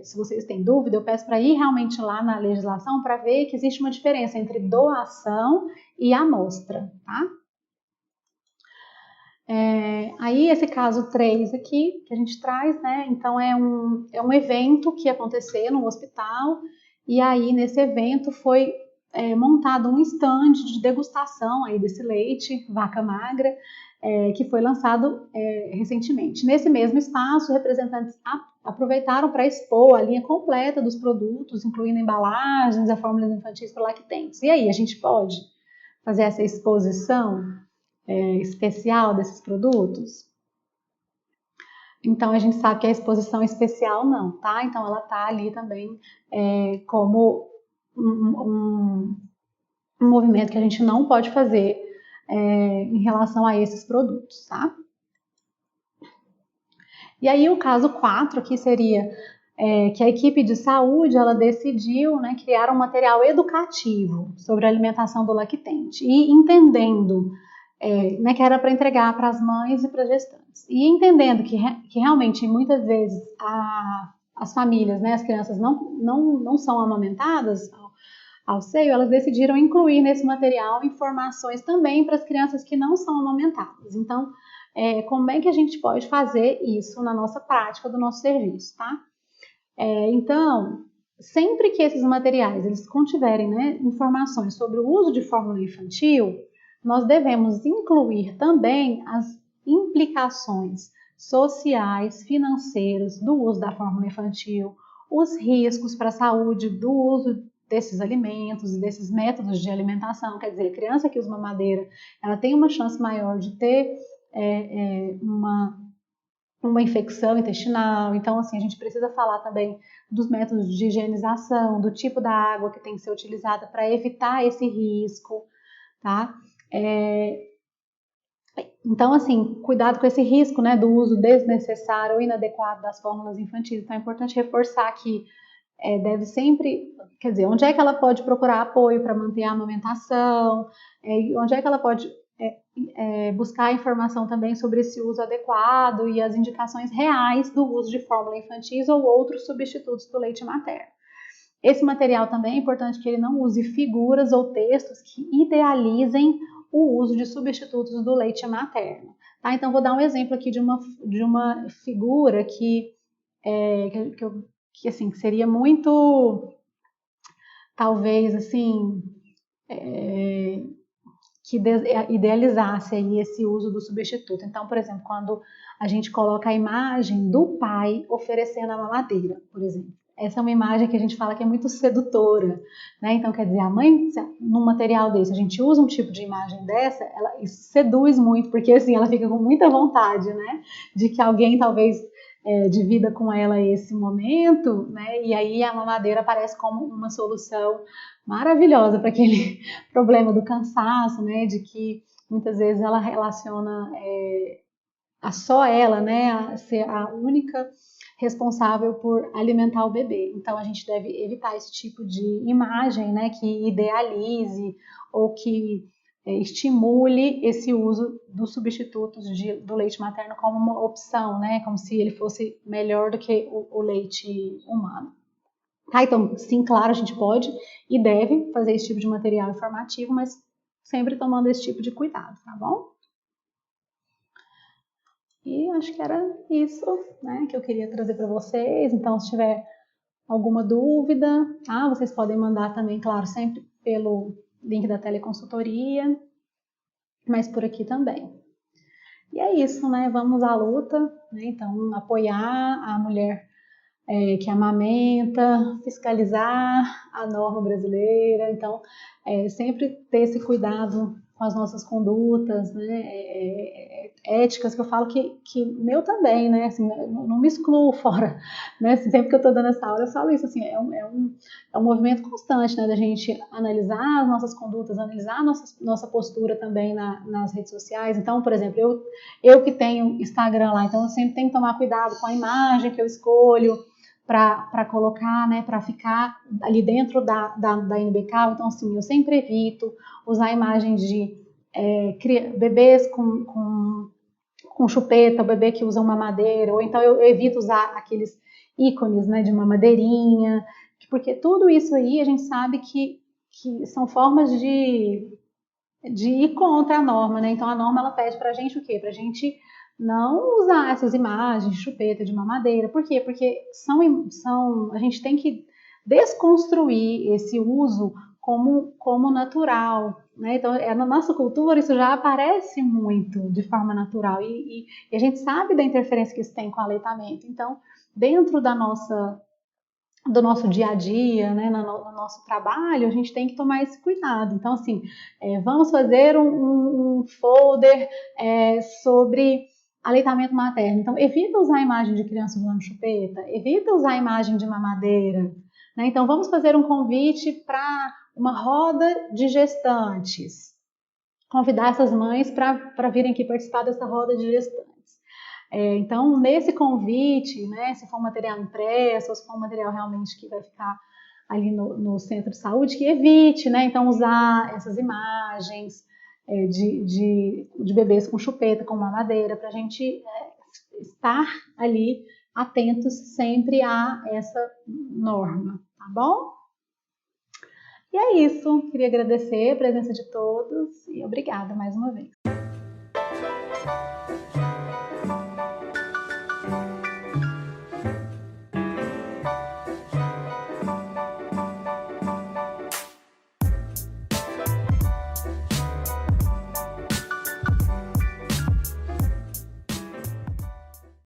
se vocês têm dúvida, eu peço para ir realmente lá na legislação para ver que existe uma diferença entre doação e amostra, tá? Aí esse caso 3 aqui, que a gente traz, né? Então é um evento que ia acontecer no hospital, e aí nesse evento foi montado um stand de degustação aí desse leite, vaca magra, que foi lançado recentemente. Nesse mesmo espaço, representantes aproveitaram para expor a linha completa dos produtos, incluindo embalagens, a fórmulas infantis para lactentes. E aí, a gente pode fazer essa exposição especial desses produtos? Então a gente sabe que a exposição especial não, tá? Então ela tá ali também como um movimento que a gente não pode fazer em relação a esses produtos, tá? E aí o caso 4 aqui seria que a equipe de saúde ela decidiu, né, criar um material educativo sobre a alimentação do lactente e entendendo né, que era para entregar para as mães e para as gestantes. E entendendo que realmente muitas vezes as famílias, né, as crianças não são amamentadas ao seio, elas decidiram incluir nesse material informações também para as crianças que não são amamentadas. Então, como é que a gente pode fazer isso na nossa prática do nosso serviço, tá? Então, sempre que esses materiais eles contiverem, né, informações sobre o uso de fórmula infantil, nós devemos incluir também as implicações sociais, financeiras do uso da fórmula infantil, os riscos para a saúde do uso desses alimentos e desses métodos de alimentação. Quer dizer, a criança que usa mamadeira, ela tem uma chance maior de ter uma infecção intestinal. Então, assim, a gente precisa falar também dos métodos de higienização, do tipo da água que tem que ser utilizada para evitar esse risco, tá? Então, assim, cuidado com esse risco, né, do uso desnecessário ou inadequado das fórmulas infantis. Então, é importante reforçar que deve sempre, quer dizer, onde é que ela pode procurar apoio para manter a amamentação, onde é que ela pode buscar informação também sobre esse uso adequado e as indicações reais do uso de fórmula infantis ou outros substitutos do leite materno. Esse material também é importante que ele não use figuras ou textos que idealizem o uso de substitutos do leite materno. Tá? Então, vou dar um exemplo aqui de uma figura que assim, seria muito, talvez, assim, que idealizasse aí esse uso do substituto. Então, por exemplo, quando a gente coloca a imagem do pai oferecendo a mamadeira, por exemplo. Essa é uma imagem que a gente fala que é muito sedutora, né? Então, quer dizer, a mãe, num material desse, a gente usa um tipo de imagem dessa, isso seduz muito, porque assim, ela fica com muita vontade, né? De que alguém talvez divida com ela esse momento, né? E aí a mamadeira aparece como uma solução maravilhosa para aquele problema do cansaço, né? De que muitas vezes ela relaciona a só ela, né? A ser a única responsável por alimentar o bebê. Então a gente deve evitar esse tipo de imagem, né, que idealize ou que estimule esse uso dos substitutos do leite materno como uma opção, né, como se ele fosse melhor do que o leite humano. Tá, então, sim, claro, a gente pode e deve fazer esse tipo de material informativo, mas sempre tomando esse tipo de cuidado, tá bom? E acho que era isso, né, que eu queria trazer para vocês. Então, se tiver alguma dúvida, vocês podem mandar também, claro, sempre pelo link da teleconsultoria, mas por aqui também. E é isso, né? Vamos à luta, né? Então, apoiar a mulher que amamenta, fiscalizar a norma brasileira, então sempre ter esse cuidado com as nossas condutas, né, éticas, que eu falo que meu também, né, assim, não me excluo fora, né, assim, sempre que eu estou dando essa aula eu falo isso, assim, é um movimento constante, né, da gente analisar as nossas condutas, analisar a nossa postura também nas redes sociais. Então, por exemplo, eu que tenho Instagram lá, então eu sempre tenho que tomar cuidado com a imagem que eu escolho, para colocar, né, para ficar ali dentro da NBK. Então, assim, eu sempre evito usar imagens de bebês com chupeta, o bebê que usa uma madeira, ou então eu evito usar aqueles ícones, né, de uma madeirinha, porque tudo isso aí a gente sabe que são formas de ir contra a norma, né? Então a norma ela pede para a gente o quê? Para a gente não usar essas imagens de chupeta, de mamadeira. Por quê? Porque a gente tem que desconstruir esse uso como natural, né? Então, na nossa cultura isso já aparece muito de forma natural e a gente sabe da interferência que isso tem com o aleitamento. Então, dentro do nosso dia a dia, né, no nosso trabalho, a gente tem que tomar esse cuidado. Então, assim, vamos fazer um folder sobre aleitamento materno. Então, evita usar a imagem de criança usando chupeta, evita usar a imagem de mamadeira, né? Então, vamos fazer um convite para uma roda de gestantes. Convidar essas mães para virem aqui participar dessa roda de gestantes. Então, nesse convite, né, se for um material impresso, ou se for um material realmente que vai ficar ali no centro de saúde, que evite, né, então, usar essas imagens de bebês com chupeta, com mamadeira, para a gente estar ali atentos sempre a essa norma, tá bom? E é isso, queria agradecer a presença de todos e obrigada mais uma vez.